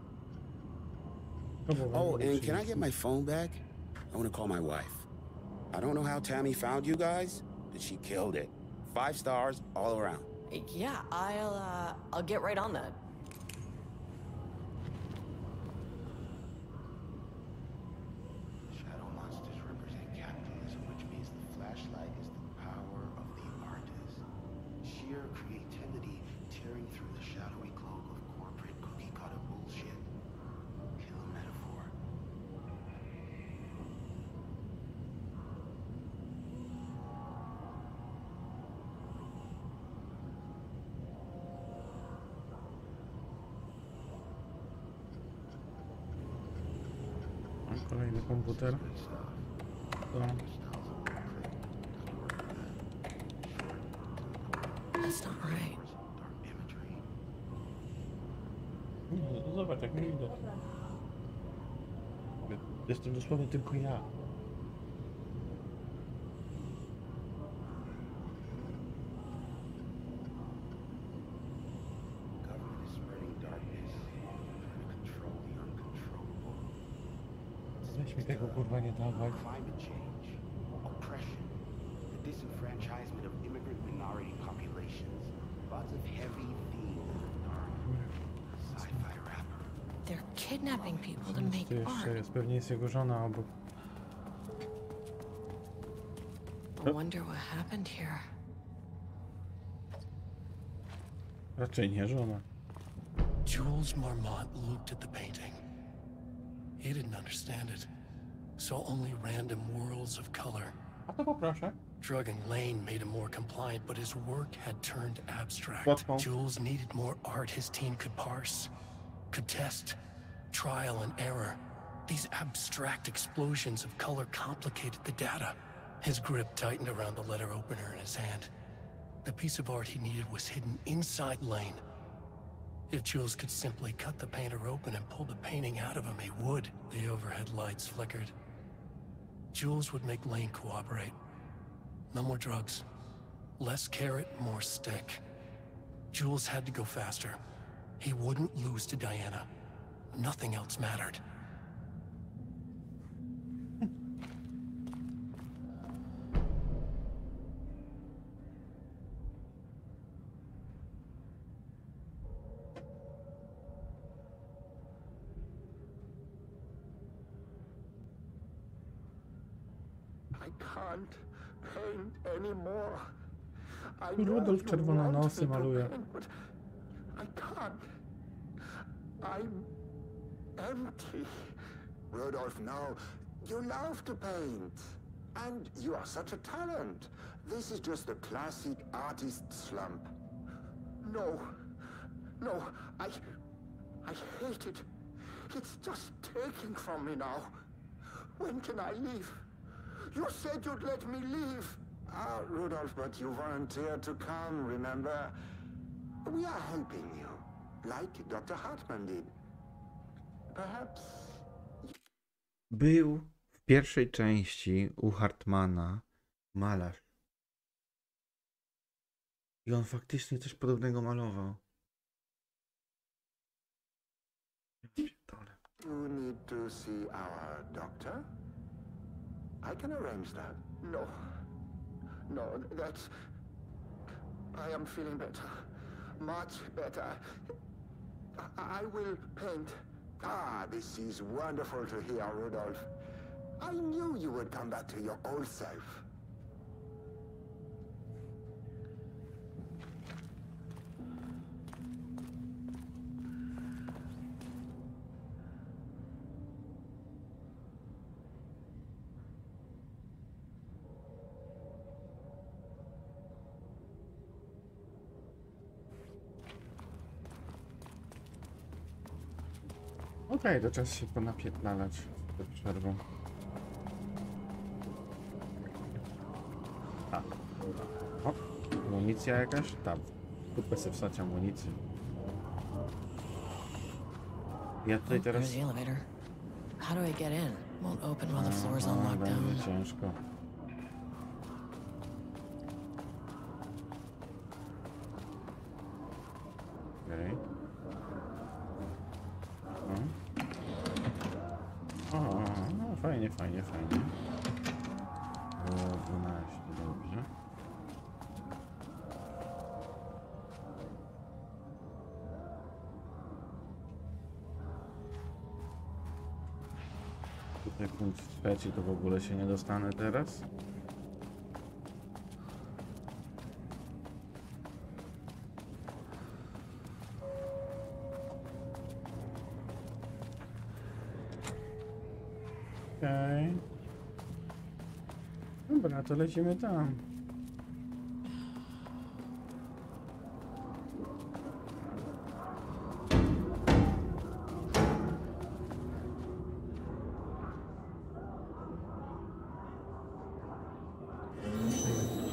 Oh, and can I get my phone back? I want to call my wife. I don't know how Tammy found you guys, but she killed it. 5 stars all around. Yeah, I'll get right on that. Shadow monsters represent capitalism, which means the flashlight is the power of the artist. Sheer creativity tearing through the shadowy cloak of corporate cookie-cutter bullshit. Kill a metaphor. Kolejny komputer. To. That's not right. Zobacz, jak mi widać. Jestem dosłownie tylko ja. Weź mi tego kurwa nie dawaj. Climate change, oppression, the disenfranchisement of immigrant minority populations. Lots of heavy themes of dark sci-fi rapper. They're kidnapping people to make Tu jeszcze art. jest, pewnie jest jego żona obok. I wonder what happened here. Raczej nie żona. Jules Marmont looked at the painting. He didn't understand it, so only random whirls of color. A to poproszę. Drugging Lane made him more compliant, but his work had turned abstract. Łatwo. Jules needed more art his team could parse, could test. Trial and error. These abstract explosions of color complicated the data. His grip tightened around the letter opener in his hand. The piece of art he needed was hidden inside Lane. If Jules could simply cut the painter open and pull the painting out of him, he would. The overhead lights flickered. Jules would make Lane cooperate. No more drugs. Less carrot, more stick. Jules had to go faster. He wouldn't lose to Diana. Nothing else mattered. I can't paint anymore. I Rudolf know czerwone you want nosy me to maluje. paint, but I can't. I'm empty. Rudolph, no. You love to paint. And you are such a talent. This is just the classic artist slump. No. No, I hate it. It's just taking from me now. When can I leave? You said you'd let me leave. Ah, Rudolph, but you volunteered to come, remember? We are helping you, like Dr. Hartman did. Perhaps... Był w pierwszej części u Hartmana malarz. I on faktycznie coś podobnego malował. You need to see our doctor? I can arrange that. No. No, that's... I am feeling better. Much better. I will paint. Ah, this is wonderful to hear, Rudolph. I knew you would come back to your old self. Okej, to czas się ponapierdalać przed przerwą. A, o, amunicja jakaś? Tam. Kupę sobie wstać amunicję. Ja tutaj teraz... There's the elevator. How do I get in? Won't open while the floor's on lockdown. Będzie ciężko. Okej. No, fajnie, fajnie, fajnie. Było 12, dobrze. Tutaj punkt trzeci to w ogóle się nie dostanę teraz. Okej. Dobra, to lecimy tam.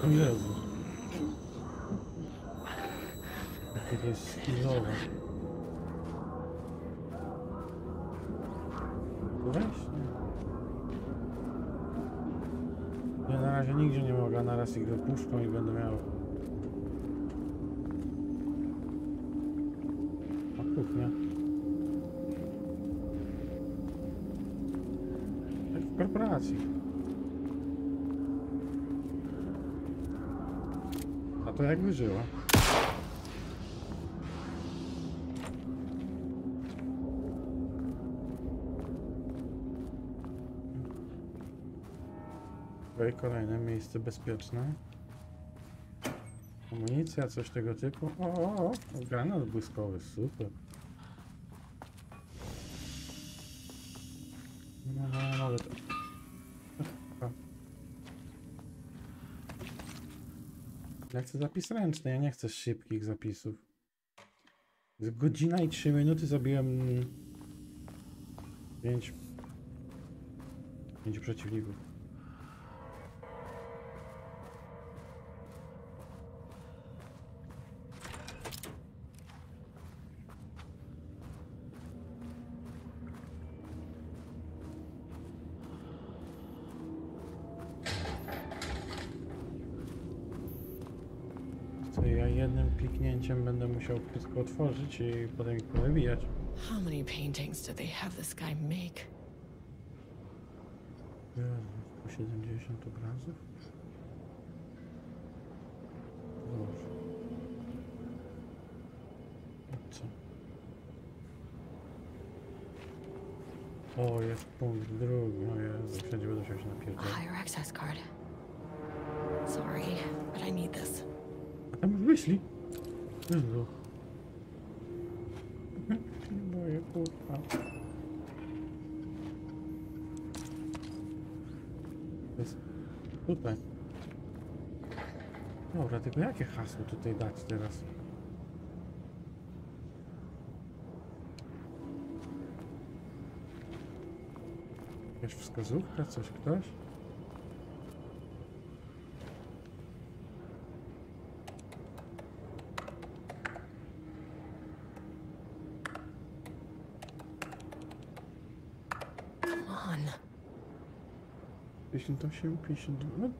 O Jezu. Jakie to jest stylowe. Weź, nie, na razie nigdzie nie mogę, na raz ich wypuszczą i będę miał. A kuchnia. Jak w korporacji. A to jak wyżyła. Kolejne miejsce bezpieczne. Amunicja, coś tego typu. O, granat błyskowy, super. No, nawet. Ja chcę zapis ręczny, ja nie chcę szybkich zapisów. Z godzina i 3 minuty zabiłem 5 przeciwników. To ja jednym kliknięciem będę musiał wszystko otworzyć i potem ich powybijać. How many paintings do they have this guy make? 170 obrazów? Dobrze. I co? O, jest punkt drugi. O Jezu, wszędzie będę się A napierdolać. higher access card. Sorry, but I need this. A tam już wyszli. Jezu. Nie boję, kurwa. To jest tutaj. Dobra, tylko jakie hasło tutaj dać teraz? Jakaś wskazówka, coś ktoś? Come on. 58, 52. No,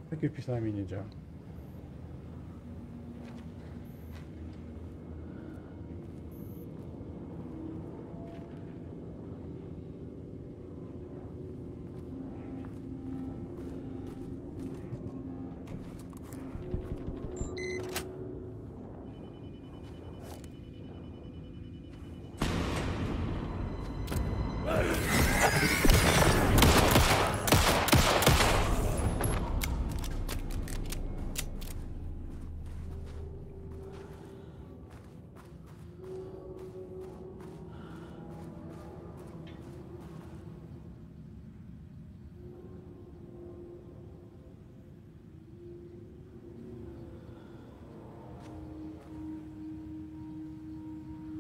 takie wpisami nie działa.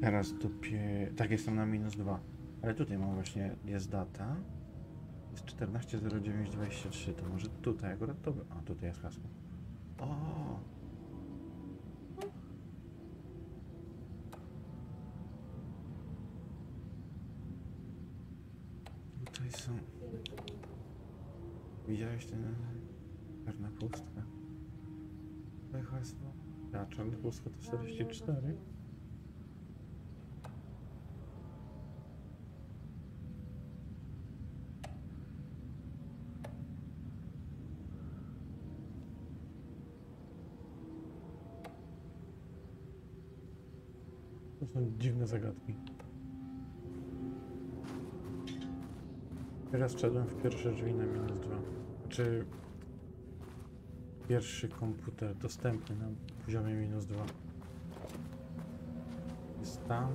Teraz tak, jestem na -2. Ale tutaj mam właśnie, jest data. Jest 14.09.23, to może tutaj akurat to... A, tutaj jest hasło. O! Tutaj są... Widziałeś ten... Czarna pustka? Tutaj hasło. A, czarna pustka to 44. To są dziwne zagadki. Teraz wszedłem w pierwsze drzwi na -2. Znaczy... Pierwszy komputer dostępny na poziomie -2. Jest tam.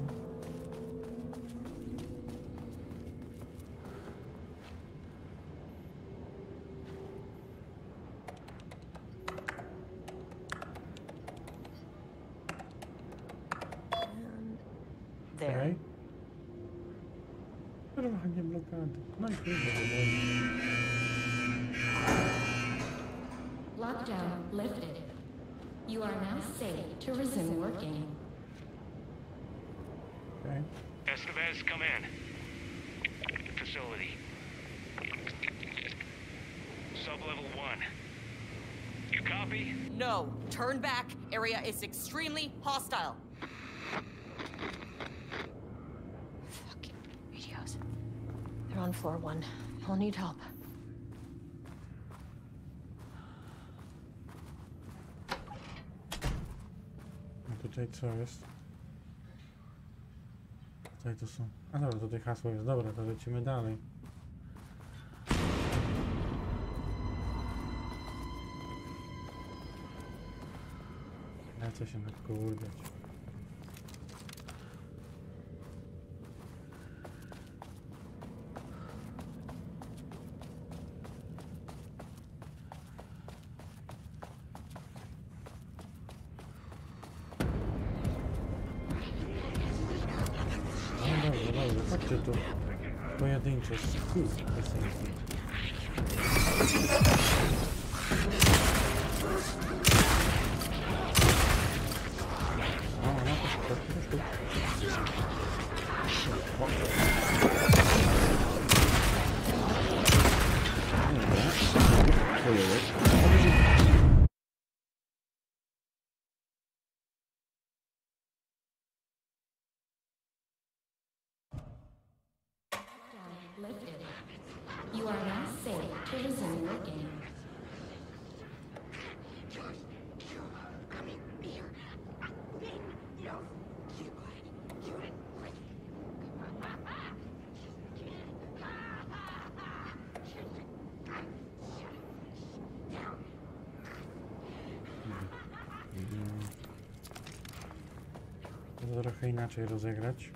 There. Okej. Trwanie blokady. No i kurwa. Lockdown lifted. You are now safe to resume working. Okay. Estevez, come in. Facility. Sub-level 1. You copy? No, turn back. Area is extremely hostile. Fucking radios. They're on floor 1. I'll need help. A tutaj co jest? Tutaj to są... A dobra, tutaj hasło jest. Dobra, to lecimy dalej. Lecę się nakurwiać. Jeszcze to pojedyncze esencje. Lifted. You are now safe to resume working. To trochę inaczej rozegrać.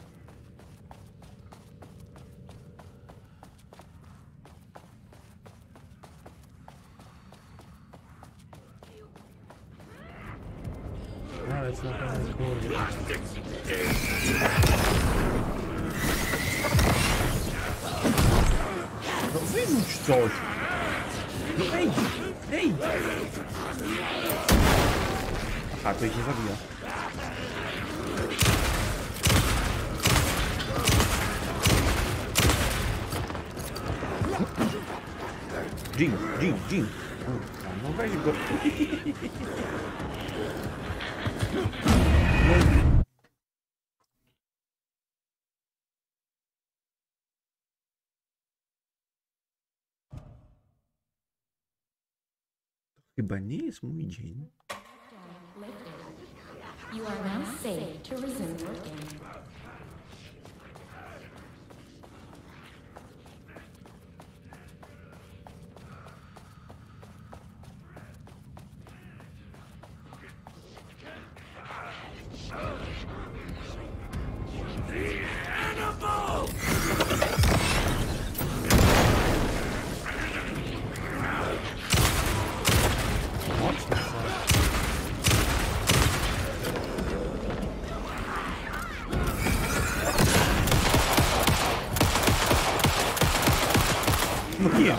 Ale co na pewno kurde. No wyrzuć coś! No ej! Ej! A to ich nie zabija. Jim! No weź go. Chyba nie jest mój dzień. You are now safe to resume working. No nie.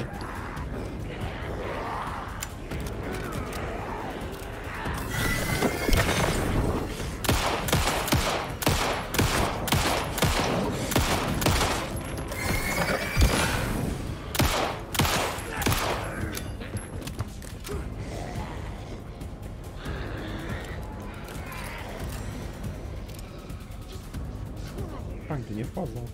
Panki nie wchodzą.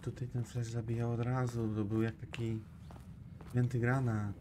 Tutaj ten flash zabijał od razu, to był jak taki święty granat.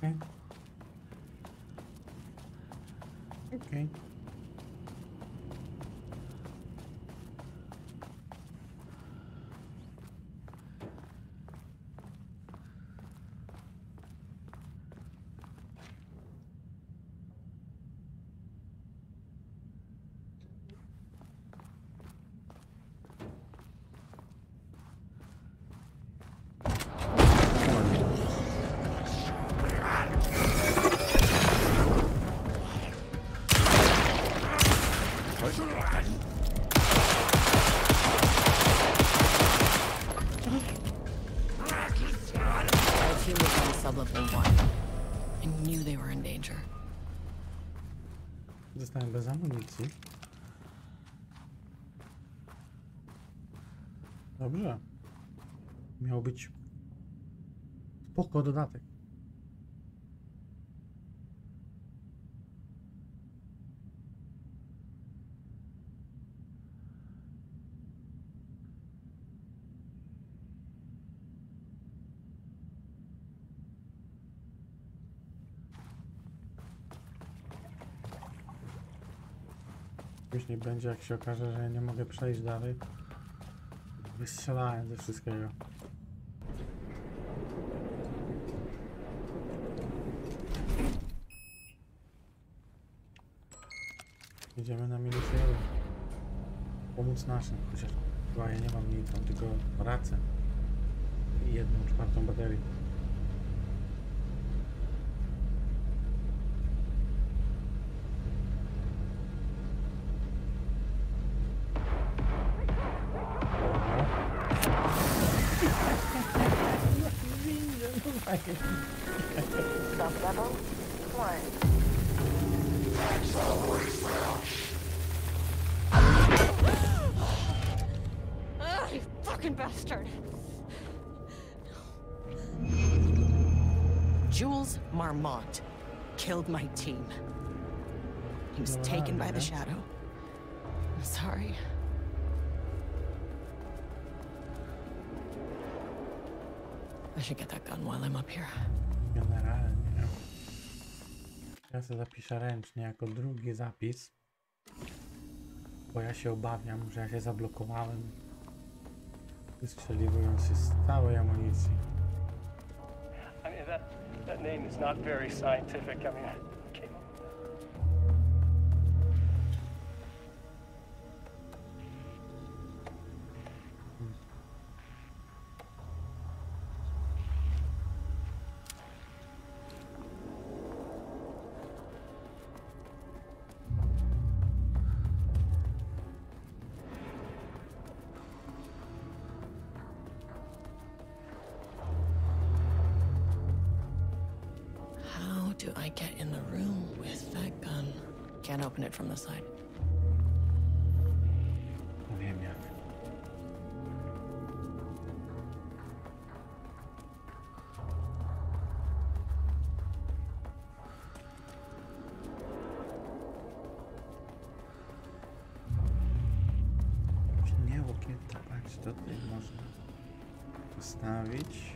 Okej. Okej. Zostałem bez amunicji. Dobrze. Miał być spoko dodatek. Później będzie, jak się okaże, że ja nie mogę przejść dalej. Wystrzelałem ze wszystkiego. Idziemy na minus 1. Pomóc naszym, chociaż chyba ja nie mam nic, mam tylko racę i 1/4 baterii. Sub-level 1. You fucking bastard! Jules Marmont killed my team. He was taken by the shadow. I'm sorry. I should get that gun while I'm up here. Generalnie. Ja sobie zapiszę ręcznie jako drugi zapis. Bo ja się obawiam, że ja się zablokowałem, wystrzeliwując się z całej amunicji. I mean, that name is not very scientific. I mean, okay. Do I get in the room with that gun? Can't open it from the side. Wiem jak. Nie łokieta, patrz, tutaj można postawić.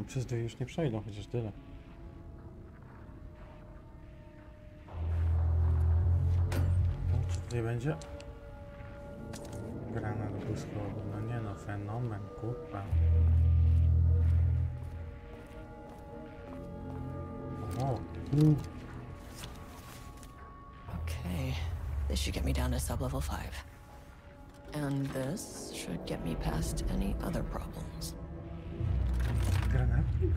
Przez dwie już nie przejdą, chociaż tyle. Czy tutaj będzie? Granat błyskowy, no nie no, fenomen, kurwa. O. Okay, this should get me down to sub-level 5. And this should get me past any other problems. Granatnik?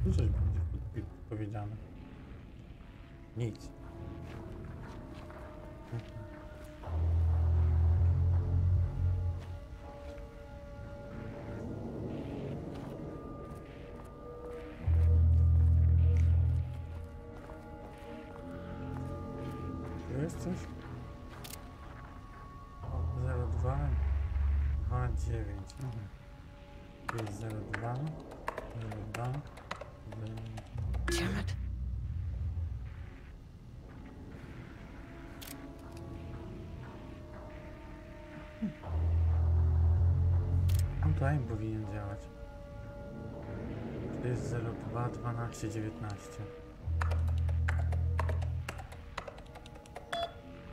Tu coś będzie powiedziane. Nic. Tu jest coś? 02 29. Tu jest 02 02 Damn it. Auto-aim powinien działać. To jest 02 12 19.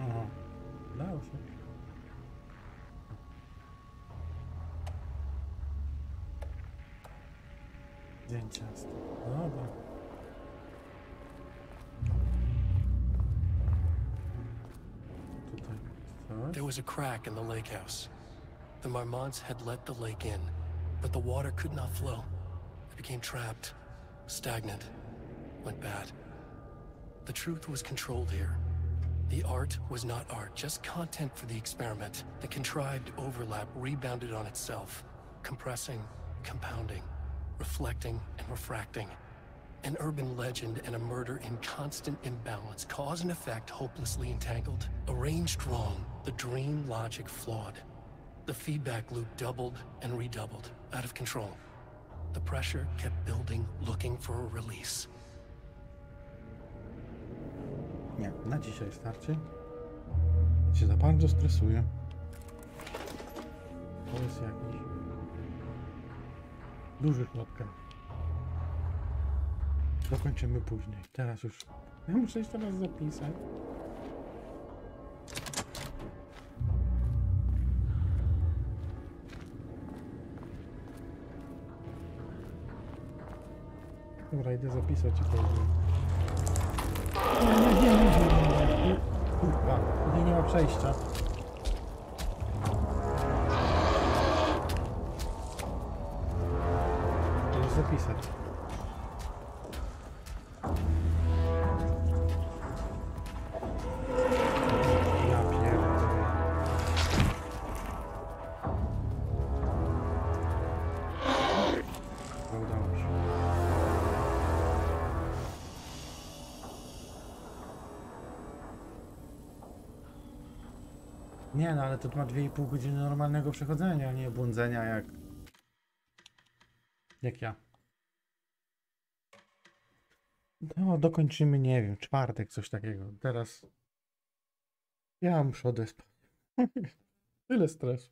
O, udało się. Dzień ciasty. Dobra. Tutaj coś. There was a crack in the lake house. The Marmonts had let the lake in, but the water could not flow. It became trapped, stagnant, went bad. The truth was controlled here. The art was not art, just content for the experiment. The contrived overlap rebounded on itself, compressing, compounding, reflecting and refracting. An urban legend and a murder in constant imbalance, cause and effect hopelessly entangled. Arranged wrong, the dream logic flawed. The feedback loop doubled and redoubled, out of control. The pressure kept building, looking for a release. Nie, na dzisiaj starczy. Się za bardzo stresuję. To jest jakiś duży klotka. Dokończymy później. Teraz już. Ja muszę jeszcze raz zapisać. Dobra, idę zapisać i powiem. Nie. Kurwa, tutaj nie ma przejścia. Idę zapisać. Ja pierdolę. Udało mi się. Nie no, ale to ma 2,5 godziny normalnego przechodzenia, nie błądzenia jak ja. No, dokończymy, nie wiem, czwartek, coś takiego. Teraz ja muszę odespać. Tyle stresu.